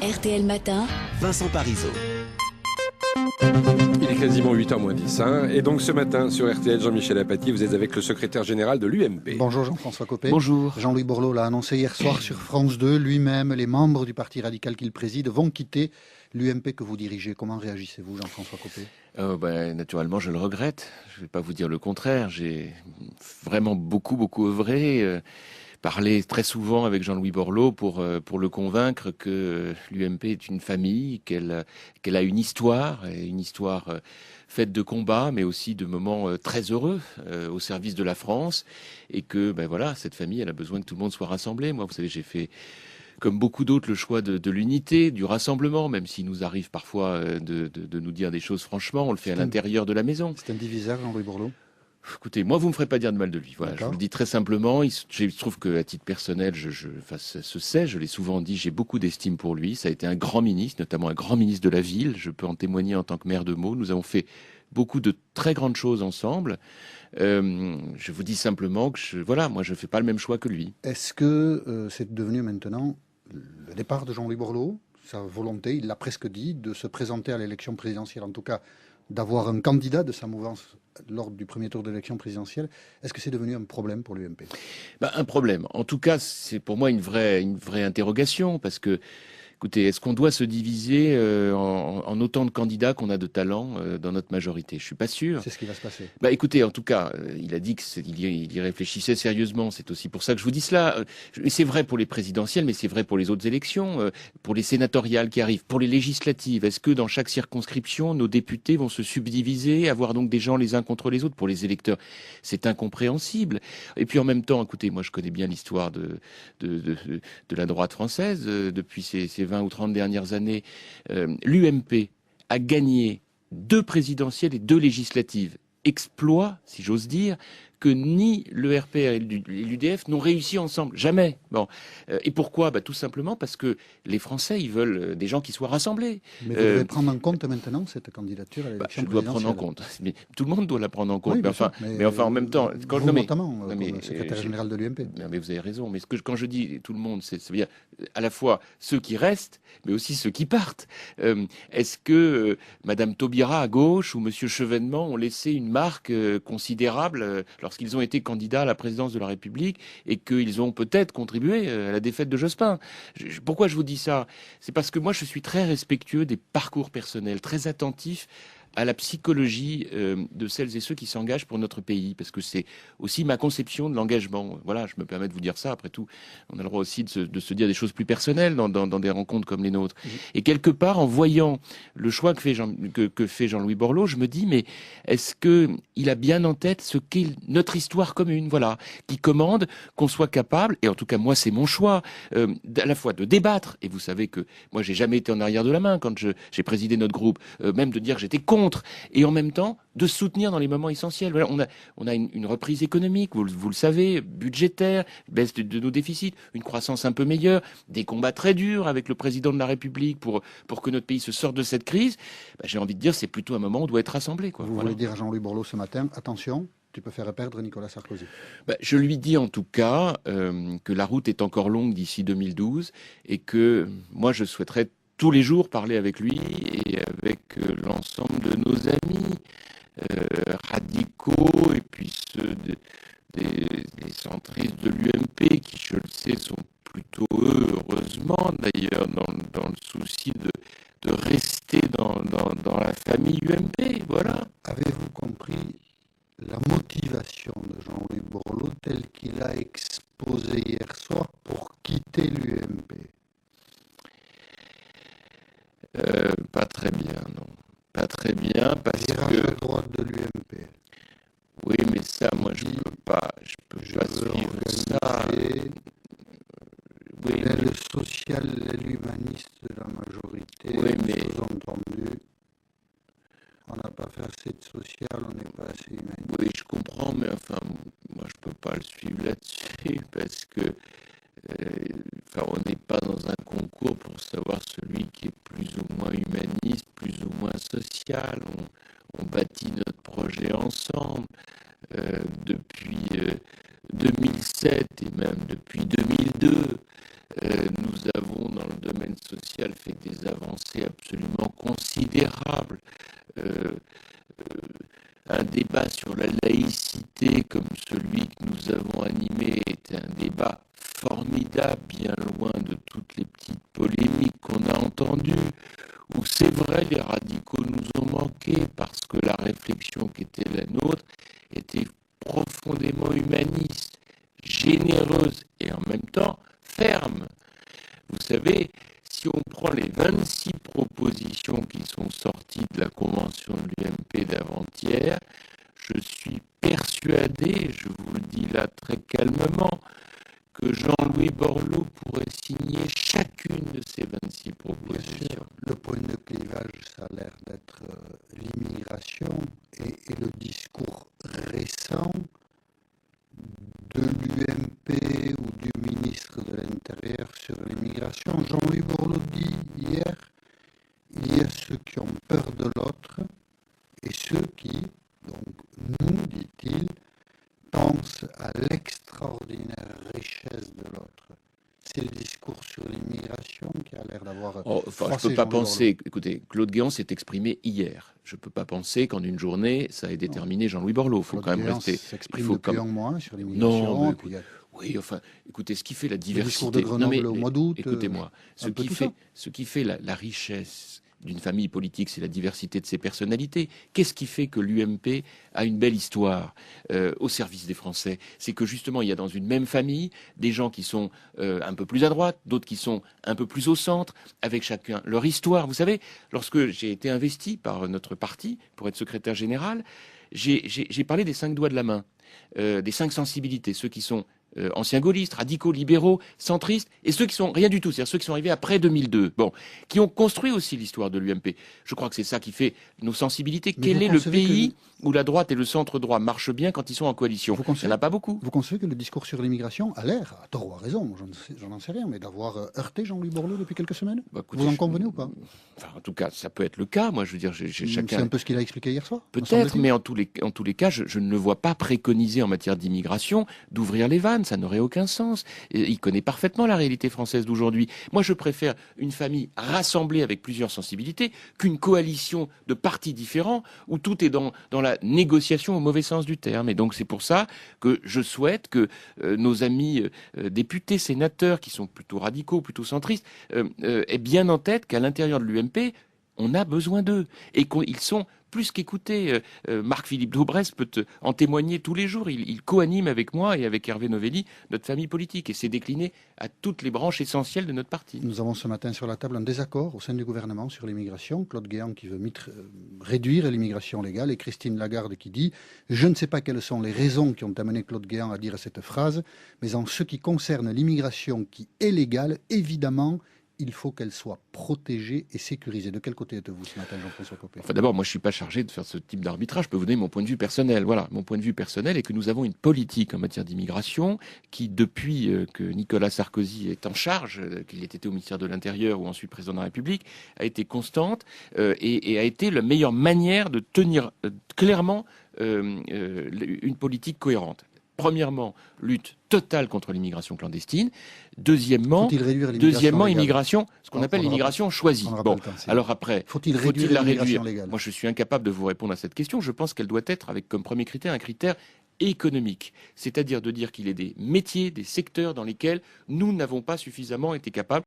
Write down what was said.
RTL Matin, Vincent Parisot. Il est quasiment 8h moins 10. Et donc ce matin sur RTL, Jean-Michel Apathy, vous êtes avec le secrétaire général de l'UMP. Bonjour Jean-François Copé. Bonjour. Jean-Louis Borloo l'a annoncé hier soir sur France 2. Lui-même, les membres du parti radical qu'il préside vont quitter l'UMP que vous dirigez. Comment réagissez-vous, Jean-François Copé ? Naturellement, je le regrette. Je ne vais pas vous dire le contraire. J'ai vraiment beaucoup œuvré. Parlé très souvent avec Jean-Louis Borloo pour le convaincre que l'UMP est une famille, qu'elle a une histoire, et une histoire faite de combats, mais aussi de moments très heureux au service de la France, et que cette famille, elle a besoin que tout le monde soit rassemblé. Moi, vous savez, j'ai fait, comme beaucoup d'autres, le choix de l'unité, du rassemblement, même s'il nous arrive parfois de nous dire des choses franchement, on le fait à l'intérieur de la maison. C'est un diviseur, Jean-Louis Borloo ? Écoutez, moi, vous me ferez pas dire de mal de lui. Voilà, je vous le dis très simplement. Il se trouve qu'à titre personnel, ça se sait, je l'ai souvent dit, j'ai beaucoup d'estime pour lui. Ça a été un grand ministre, notamment un grand ministre de la ville. Je peux en témoigner en tant que maire de Meaux. Nous avons fait beaucoup de très grandes choses ensemble. Je vous dis simplement que moi, je fais pas le même choix que lui. Est-ce que c'est devenu maintenant le départ de Jean-Louis Borloo, sa volonté, il l'a presque dit, de se présenter à l'élection présidentielle, en tout cas d'avoir un candidat de sa mouvance lors du premier tour de l'élection présidentielle? Est-ce que c'est devenu un problème pour l'UMP ? Un problème. En tout cas, c'est pour moi une vraie interrogation, parce que, écoutez, est-ce qu'on doit se diviser en autant de candidats qu'on a de talents dans notre majorité ? Je suis pas sûr. C'est ce qui va se passer. Écoutez, en tout cas, il a dit qu'il y réfléchissait sérieusement. C'est aussi pour ça que je vous dis cela. Et c'est vrai pour les présidentielles, mais c'est vrai pour les autres élections, pour les sénatoriales qui arrivent, pour les législatives. Est-ce que dans chaque circonscription, nos députés vont se subdiviser, avoir donc des gens les uns contre les autres? Pour les électeurs, c'est incompréhensible. Et puis en même temps, écoutez, moi je connais bien l'histoire de la droite française depuis ces 20 ou 30 dernières années. L'UMP a gagné 2 présidentielles et 2 législatives. Exploit, si j'ose dire, que ni le RPR et l'UDF n'ont réussi ensemble. Jamais. Et pourquoi ? Tout simplement parce que les Français, ils veulent des gens qui soient rassemblés. Mais vous devez prendre en compte maintenant cette candidature à l'élection présidentielle. Je dois prendre en compte. Mais tout le monde doit la prendre en compte. Oui, mais enfin, en même temps... Notamment, comme secrétaire général de l'UMP. Mais vous avez raison. Mais quand je dis tout le monde, c'est bien à la fois ceux qui restent, mais aussi ceux qui partent. Est-ce que Madame Taubira à gauche ou Monsieur Chevènement ont laissé une marque considérable lorsqu'ils ont été candidats à la présidence de la République et qu'ils ont peut-être contribué à la défaite de Jospin? Pourquoi je vous dis ça? C'est parce que moi, je suis très respectueux des parcours personnels, très attentif à la psychologie de celles et ceux qui s'engagent pour notre pays, parce que c'est aussi ma conception de l'engagement. Voilà, je me permets de vous dire ça. Après tout, on a le droit aussi de se dire des choses plus personnelles dans des rencontres comme les nôtres. Et quelque part, en voyant le choix que fait Jean-Louis Borloo, je me dis, mais est-ce qu'il a bien en tête ce qu'est notre histoire commune, voilà, qui commande qu'on soit capable, et en tout cas moi c'est mon choix, à la fois de débattre, et vous savez que moi j'ai jamais été en arrière de la main quand j'ai présidé notre groupe, même de dire que j'étais contre, et en même temps de soutenir dans les moments essentiels. Voilà, on a une reprise économique, vous le savez, budgétaire, baisse de nos déficits, une croissance un peu meilleure, des combats très durs avec le président de la République pour que notre pays se sorte de cette crise. J'ai envie de dire, c'est plutôt un moment où on doit être rassemblés. Vous voulez dire à Jean-Louis Borloo ce matin, attention, tu peux faire perdre Nicolas Sarkozy. Je lui dis en tout cas que la route est encore longue d'ici 2012 et que moi je souhaiterais tous les jours parler avec lui et avec l'ensemble de nos amis radicaux et puis ceux des centristes de l'UMP qui, je le sais, sont plutôt heureusement d'ailleurs dans le souci de rester dans la famille UMP. Voilà. Avez-vous compris la motivation de Jean-Louis Borloo telle qu'il a exposé hier soir pour quitter l'UMP? Pas très bien, non. Pas très bien parce Virage que... à droite de l'UMP. Oui, mais ça, moi, je peux pas suivre ça. Oui, l'aile sociale, l'aile humaniste de la majorité, oui, mais... sous-entendu, on n'a pas fait assez de social, on n'est pas assez humaniste. Oui, je comprends, mais enfin, moi, je peux pas le suivre là-dessus parce que on n'est pas dans un concours pour savoir celui qui est plus ou moins humaniste, plus ou moins social. On bâtit notre projet ensemble depuis 2007 et même depuis 2002. Nous avons dans le domaine social Portugal fait des avancées absolument considérables. Euh, un débat sur la laïcité comme celui que nous avons animé était un débat formidable, bien loin de toutes les petites polémiques qu'on a entendues, où c'est vrai, les radicaux nous ont manqué parce que la réflexion qui était la nôtre était profondément humaniste, généreuse et en même temps ferme. Vous savez, si on prend les 26 propositions qui sont sorties de la convention de l'UMP d'avant-hier, je suis persuadé, je vous le dis là très calmement, que Jean-Louis Borloo pourrait signer chacune de ces 26 propositions. Le point de clivage, ça a l'air d'être l'immigration et le discours récent de l'UMP ou du ministre de l'Intérieur sur l'immigration. Jean-Louis Borloo dit hier, il y a ceux qui ont peur de l'autre et ceux qui, donc nous, dit-il, pensent à l'extraordinaire richesse de l'autre. C'est le discours sur l'immigration qui a l'air d'avoir... je ne peux pas penser... Écoutez, Claude Guéant s'est exprimé hier. Je ne peux pas penser qu'en une journée, ça ait déterminé Jean-Louis Borloo. Il faut quand même rester... s'exprime depuis un mois sur l'immigration. Non, mais oui, enfin, écoutez, ce qui fait la diversité... Le discours de Grenoble au mois d'août... Écoutez-moi, ce qui fait la richesse d'une famille politique, c'est la diversité de ses personnalités. Qu'est-ce qui fait que l'UMP a une belle histoire au service des Français? C'est que justement, il y a dans une même famille des gens qui sont un peu plus à droite, d'autres qui sont un peu plus au centre, avec chacun leur histoire. Vous savez, lorsque j'ai été investi par notre parti pour être secrétaire général, j'ai parlé des 5 doigts de la main, des 5 sensibilités, ceux qui sont anciens gaullistes, radicaux, libéraux, centristes, et ceux qui sont rien du tout, c'est-à-dire ceux qui sont arrivés après 2002, qui ont construit aussi l'histoire de l'UMP. Je crois que c'est ça qui fait nos sensibilités. Quel est le pays où la droite et le centre-droit marchent bien quand ils sont en coalition? Il n'y en a pas beaucoup. Vous concevez que le discours sur l'immigration a l'air, à tort ou à raison, j'en sais rien, mais d'avoir heurté Jean-Louis Borloo depuis quelques semaines? Écoutez, vous en convenez ou pas? Enfin, en tout cas, ça peut être le cas. Moi, je veux dire, chacun... C'est un peu ce qu'il a expliqué hier soir? Peut-être, mais en tous les cas, je ne le vois pas préconiser en matière d'immigration d'ouvrir les vannes. Ça n'aurait aucun sens. Il connaît parfaitement la réalité française d'aujourd'hui. Moi, je préfère une famille rassemblée avec plusieurs sensibilités qu'une coalition de partis différents où tout est dans la négociation au mauvais sens du terme. Et donc, c'est pour ça que je souhaite que nos amis députés, sénateurs, qui sont plutôt radicaux, plutôt centristes, aient bien en tête qu'à l'intérieur de l'UMP, on a besoin d'eux et qu'ils sont plus qu'écoutés. Marc-Philippe Daubresse peut en témoigner tous les jours. Il co-anime avec moi et avec Hervé Novelli notre famille politique et c'est décliné à toutes les branches essentielles de notre parti. Nous avons ce matin sur la table un désaccord au sein du gouvernement sur l'immigration. Claude Guéant qui veut réduire l'immigration légale et Christine Lagarde qui dit « Je ne sais pas quelles sont les raisons qui ont amené Claude Guéant à dire cette phrase, mais en ce qui concerne l'immigration qui est légale, évidemment, il faut qu'elle soit protégée et sécurisée. » De quel côté êtes-vous ce matin, Jean-François Copé? Enfin, d'abord, moi, je ne suis pas chargé de faire ce type d'arbitrage. Je peux vous donner mon point de vue personnel. Voilà, mon point de vue personnel est que nous avons une politique en matière d'immigration qui, depuis que Nicolas Sarkozy est en charge, qu'il ait été au ministère de l'Intérieur ou ensuite président de la République, a été constante et a été la meilleure manière de tenir clairement une politique cohérente. Premièrement, lutte totale contre l'immigration clandestine. Deuxièmement, immigration, ce qu'on appelle l'immigration choisie. Bon, alors après, faut-il la réduire? Moi, je suis incapable de vous répondre à cette question. Je pense qu'elle doit être avec comme premier critère un critère économique, c'est-à-dire de dire qu'il y a des métiers, des secteurs dans lesquels nous n'avons pas suffisamment été capables